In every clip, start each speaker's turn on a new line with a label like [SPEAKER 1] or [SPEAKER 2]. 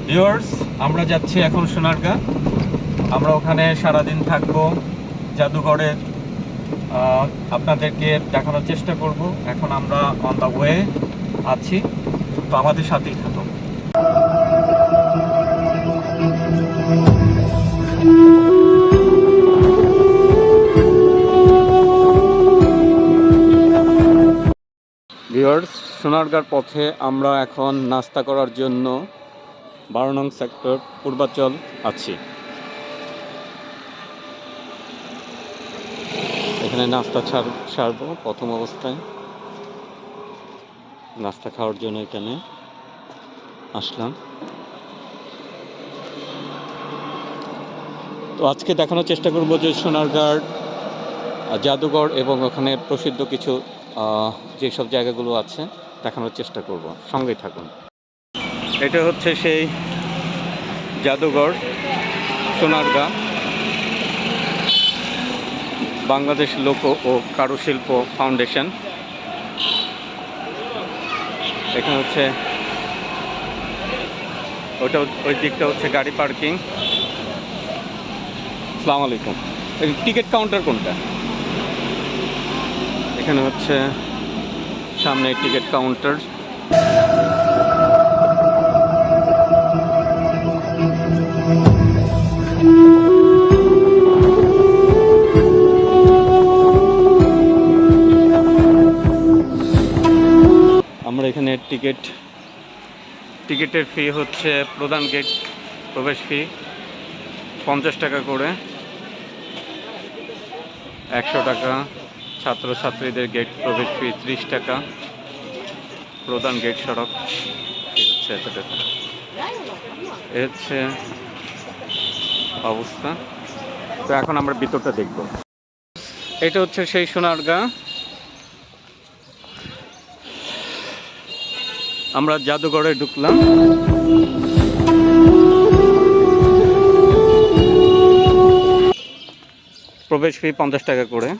[SPEAKER 1] Viewers, আমরা যাচ্ছি এখন সোনারগাঁ। আমরা ওখানে সারাদিন থাকবো। জাদুঘরে আপনাদেরকে দেখানোর চেষ্টা করব। এখন আমরা অন দ্য ওয়ে আছি, তো আমাদের সাথেই থাকুন। ভিউয়ার্স, সোনারগাঁর পথে আমরা এখন নাস্তা করার জন্য 12 নং সেক্টর পূর্বাচল আছি। এখানে নাস্তা সারবো। প্রথম অবস্থায় নাস্তা খাওয়ার জন্য এখানে আসলাম। তো আজকে দেখানোর চেষ্টা করব যে সোনারগাঁর জাদুঘর এবং ওখানে প্রসিদ্ধ কিছু যেসব জায়গাগুলো আছে দেখানোর চেষ্টা করব। সঙ্গেই থাকুন। এটা হচ্ছে সেই জাদুঘর সোনারগাঁ, বাংলাদেশ লোক ও কারুশিল্প ফাউন্ডেশন। এখানে হচ্ছে ওই দিকটা হচ্ছে গাড়ি পার্কিং। আসসালামু আলাইকুম। টিকিট কাউন্টার কোনটা? এখানে হচ্ছে সামনে টিকিট কাউন্টার। আমরা এখানে টিকিটের ফি হচ্ছে প্রধান গেট প্রবেশ ফি 50 টাকা করে, 100 টাকা। ছাত্রছাত্রীদের গেট প্রবেশ ফি 30 টাকা। প্রধান গেট সড়ক হচ্ছে এত টাকা। এ হচ্ছে অবস্থা। তো এখন আমরা ভিতরটা দেখব। এটা হচ্ছে সেই সোনারগাঁ। আমরা জাদুঘরে ঢুকলাম। প্রবেশ ফি 50 টাকা করে।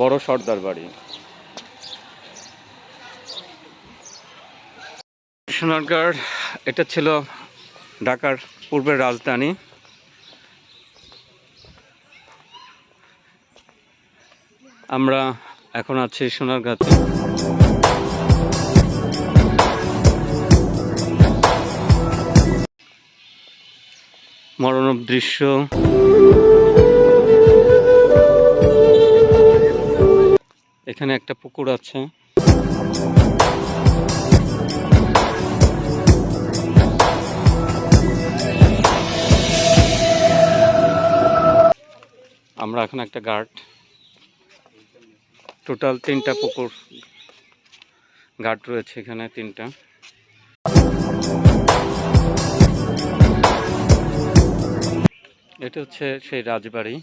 [SPEAKER 1] বড় সর্দার বাড়ি। সোনারগাঁ এটা ছিল ঢাকার পূর্বের রাজধানী। আমরা এখন আছি সোনারগাঁতে। মনোরম দৃশ্য। এখানে একটা পুকুর আছে। আমরা এখন একটা ঘাট, টোটাল 3টা পুকুর ঘাট রয়েছে এখানে, 3টা। এটা হচ্ছে সেই রাজবাড়ি।